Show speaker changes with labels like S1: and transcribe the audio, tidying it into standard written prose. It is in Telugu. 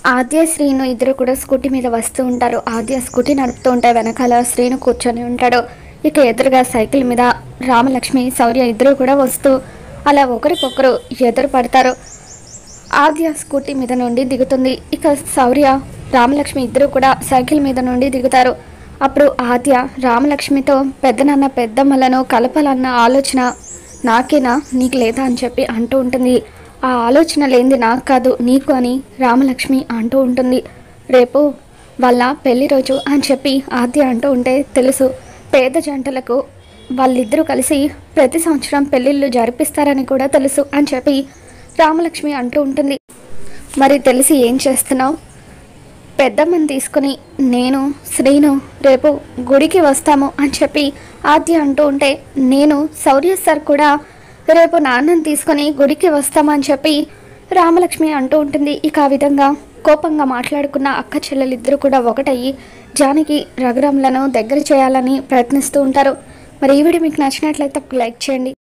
S1: ఆద్య శ్రీను ఇద్దరు కూడా స్కూటీ మీద వస్తూ ఉంటారు. ఆద్య స్కూటీ నడుపుతూ ఉంటే వెనకాల శ్రీను కూర్చొని ఉంటాడు. ఇక ఎదురుగా సైకిల్ మీద రామలక్ష్మి శౌర్య ఇద్దరు కూడా వస్తూ అలా ఒకరికొకరు ఎదురు పడతారు. ఆద్య స్కూటీ మీద నుండి దిగుతుంది. ఇక శౌర్య రామలక్ష్మి ఇద్దరు కూడా సైకిల్ మీద నుండి దిగుతారు. అప్పుడు ఆద్య రామలక్ష్మితో పెద్దనాన్న పెద్దమ్మలను కలపాలన్న ఆలోచన నాకేనా, నీకు లేదా అని చెప్పి అంటూ ఉంటుంది. ఆ ఆలోచన లేనిది నాకు కాదు నీకు అని రామలక్ష్మి అంటూ ఉంటుంది. రేపు వాళ్ళ పెళ్లి రోజు అని చెప్పి ఆద్య అంటూ ఉంటే తెలుసు పేద జంటలకు వాళ్ళిద్దరూ కలిసి ప్రతి సంవత్సరం పెళ్ళిళ్ళు జరిపిస్తారని కూడా తెలుసు అని చెప్పి రామలక్ష్మి అంటూ ఉంటుంది. మరి తెలిసి ఏం చేస్తున్నావు? పెద్దమ్మని తీసుకుని నేను శ్రీను రేపు గుడికి వస్తాము అని చెప్పి ఆద్య అంటూ ఉంటే నేను శౌర్య సార్ కూడా రేపు నాన్నని తీసుకొని గుడికి వస్తామని చెప్పి రామలక్ష్మి అంటూ ఉంటుంది. ఇక ఆ విధంగా కోపంగా మాట్లాడుకున్న అక్క చెల్లెలిద్దరూ కూడా ఒకటయ్యి జానకి రఘురాములను దగ్గర చేయాలని ప్రయత్నిస్తూ ఉంటారు. మరి ఈ వీడియో మీకు నచ్చినట్లయితే లైక్ చేయండి.